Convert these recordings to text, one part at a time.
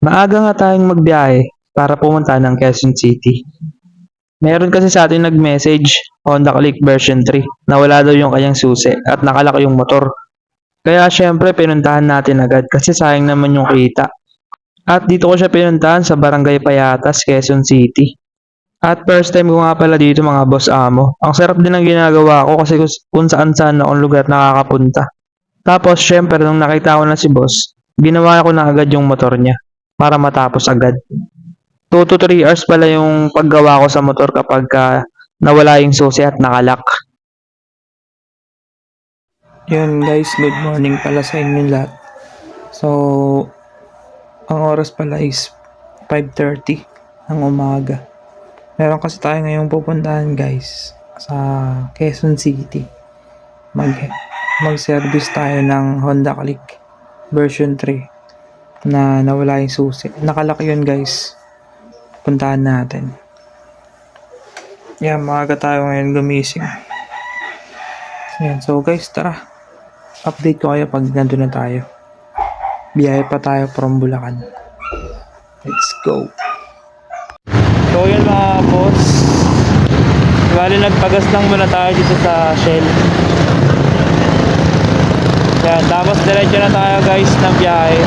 Maaga nga tayong magbiyahe para pumunta ng Quezon City. Meron kasi sa atin nag-message, Honda Click version 3, na wala daw yung kanyang susi at nakalak yung motor. Kaya syempre pinuntahan natin agad kasi sayang naman yung kita. At dito ko siya pinuntahan sa Barangay Payatas, Quezon City. At first time ko nga pala dito mga boss amo. Ang sarap din ng ginagawa ko kasi kung saan saan akong lugar nakakapunta. Tapos syempre nung nakita ko na si boss, ginawa ko na agad yung motor niya para matapos agad. 2 to 3 hours pala yung paggawa ko sa motor kapag nawala yung susi at nakalak. Yun guys, good morning pala sa inyo lahat. So, ang oras pala is 5:30 ng umaga. Meron kasi tayo ngayong pupuntahan guys sa Quezon City. Mag-service tayo ng Honda Click version 3 na nawala yung susi. Nakalak yun guys. Puntahan natin. Yan, maaga tayo ngayon gumising. Yan, so guys, tara. Update ko kayo pag nandun na tayo. Biyahe pa tayo from Bulacan. Let's go. So yun mga boss. Bali nagpagas lang muna tayo dito sa Shell. Yan, tapos diretso na tayo guys ng biyahe.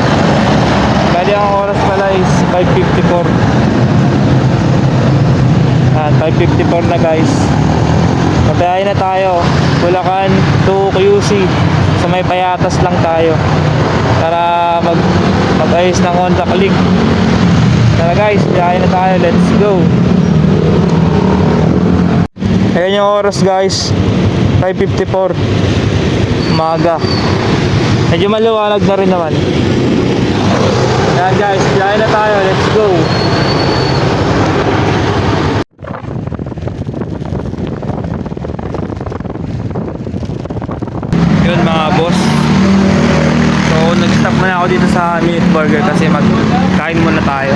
Bali ang oras pala is 5:54. Yan, 5:54 na guys. Mabiyahe na tayo. Bulacan to QC. Sa may Payatas lang tayo para mag-ayos ng Honda Click. Tara guys, biyahe na tayo. Let's go. Ayan yung oras guys, 5:54 umaga. Medyo maliwanag na rin naman. Ayan guys, biyahe na tayo. Let's go. Yun mga boss. So nag-stop muna ako dito sa Minute Burger kasi magkain muna tayo.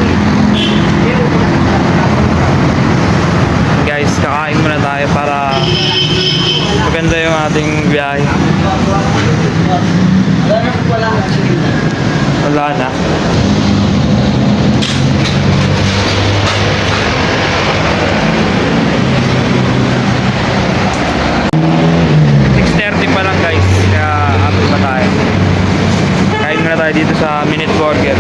Guys, kakain muna tayo para maganda yung ating biyahe. Wala na. Pa lang guys, kaya abot pa tayo. Kain muna tayo dito sa Minute Burger.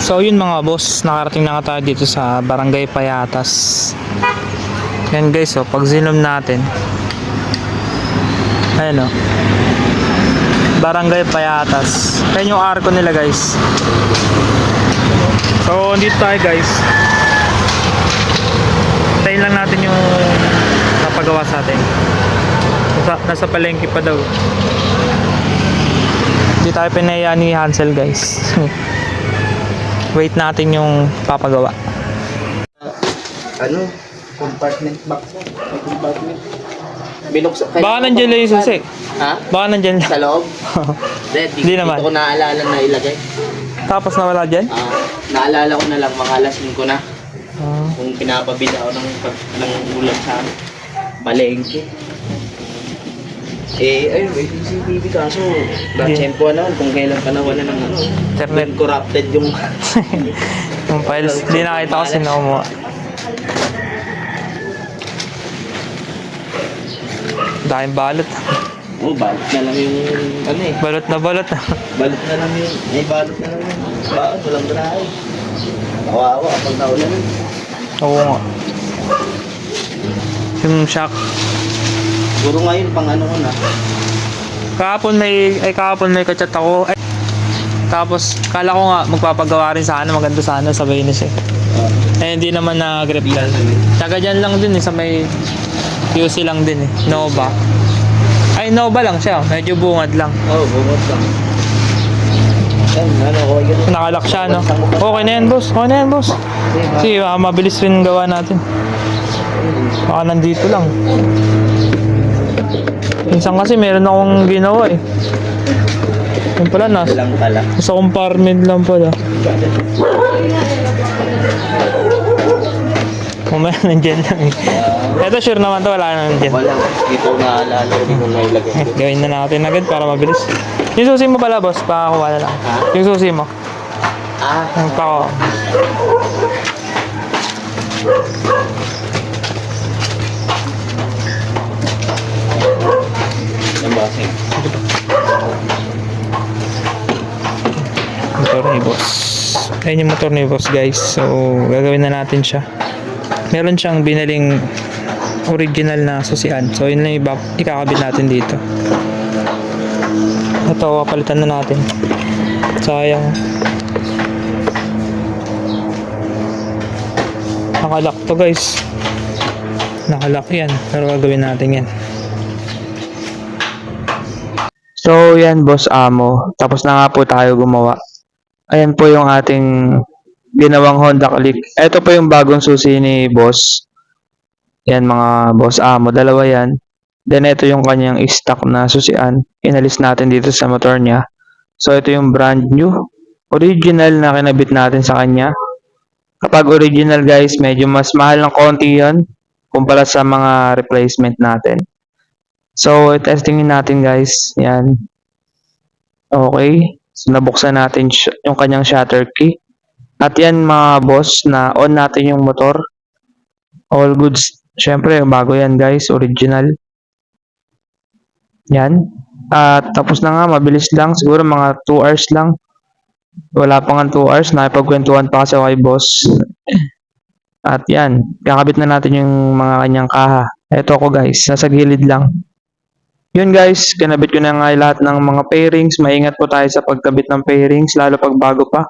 So yun mga boss, nakarating na nga tayo dito sa Barangay Payatas. Yan guys, oh, pag zoom natin, ayan oh, Barangay Payatas. Yan yung arko nila guys. So dito tayo guys. Tayin lang natin yung napagawa sa atin. Nasa palengke pa daw. Hindi tayo pinaya ni Hansel guys. Wait natin yung papagawa. Ano? Compartment box na. May compartment. Binuksan. Baka nandyan lang yung susi. Ha? Baka nandyan lang. Sa loob? Hindi naman. Dito ko naalala na ilagay. Tapos nawala dyan? Naalala ko na lang mga alas 5 na. Kung pinapabila ako ng ulam sa palengke. Ayun, may CCTV kaso na-tsempo na kung kailan pa nawala ng Internet. Corrupted yung Yung files. Hindi nakita ko sino kumuha. Dahil balot. balot na lang yung Balot na balot. balot na lang yung balot na lang yung bakit walang brahe. Kawawa kapag naulan. Oo nga. Yung shock. Siguro ngayon pang ano ko na. Kahapon may kachat ako. Tapos kala ko nga magpapagawa rin sana, maganda sana sa Venus eh. Hindi naman nag-reply. Taga dyan lang din eh, sa may QC lang din eh, Nova. Ay, Nova lang siya, medyo bungad lang. Bungad lang. Nakalak siya, no? Okay na yan, boss. Okay na yan, boss. Kasi mabilis rin gawa natin. Baka nandito lang. Minsan kasi meron akong ginawa eh. Yung pala, Lang pala. nasa compartment lang pala. Mamaya nandyan lang eh. Ito sure naman to, wala na nandyan. Wala. Hindi ko naalala. Hindi ko nailagay. Gawin na natin agad para mabilis. Yung susi mo pala, boss, pakakuha na lang. Ha? Yung susi mo. Ah. Yung pako. Yung bossing. Motor ni boss. Ayun yung motor ni boss, guys. So, gagawin na natin siya. Meron siyang binaling original na susian. So, yun lang yung ikakabit natin dito. Ito, papalitan na natin. Sayang. Nakalock to, guys. Nakalock yan. Pero gagawin natin yan. So, yan, Boss Amo. Tapos na nga po tayo gumawa. Ayan po yung ating ginawang Honda Click. Ito po yung bagong susi ni Boss. Yan, mga Boss Amo. Dalawa yan. Then, ito yung kanyang stock na susian. Inalis natin dito sa motor niya. So, ito yung brand new. Original na kinabit natin sa kanya. Kapag original, guys, medyo mas mahal ng konti yan kumpara sa mga replacement natin. So, testingin natin, guys. Yan. Okay. So, nabuksan natin yung kanyang shutter key. At yan, mga boss, na on natin yung motor. All goods. Syempre, bago yan, guys. Original. Yan. At tapos na nga, mabilis lang. Siguro mga 2 hours lang. Wala pa nga 2 hours. Nakipagkwentuhan pa kasi ako kay boss. At yan. Kakabit na natin yung mga kanyang kaha. Ito ako, guys. Nasa gilid lang. Yun guys, kinabit ko na nga lahat ng mga pairings. Maingat po tayo sa pagkabit ng pairings, lalo pag bago pa.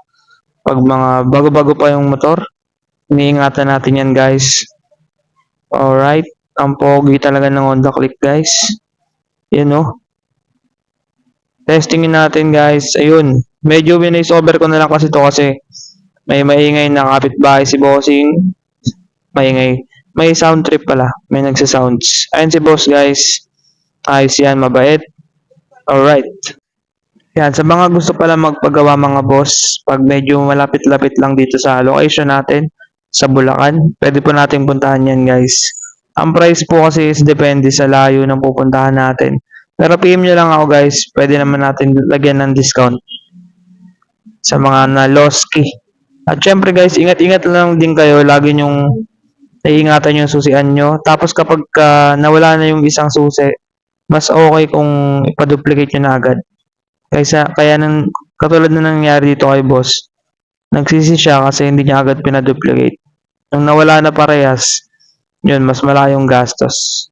Pag mga bago-bago pa yung motor, iniingatan natin yan guys. Alright, ang pogi talaga ng Honda Click guys. Yun oh. Testingin natin guys. Ayun, medyo winice over ko na lang kasi to kasi may maingay na kapitbahay si Bossing. Maingay. May sound trip pala. May nagsa-sounds. Ayun si Boss guys. Ayos yan, mabait. Alright. Yan, sa mga gusto pala magpagawa mga boss, pag medyo malapit-lapit lang dito sa location natin, sa Bulacan, pwede po natin puntahan yan guys. Ang price po kasi is depende sa layo ng pupuntahan natin. Pero PM nyo lang ako guys, pwede naman natin lagyan ng discount sa mga na-loski. At syempre guys, ingat-ingat lang din kayo, lagi nyong naiingatan yung susian nyo. Tapos kapag nawala na yung isang susi, mas okay kung ipa-duplicate nyo na agad. Kaya nang katulad na nangyari dito kay boss, nagsisi siya kasi hindi niya agad pinaduplicate. Nung nawala na parehas, yun, mas malayong gastos.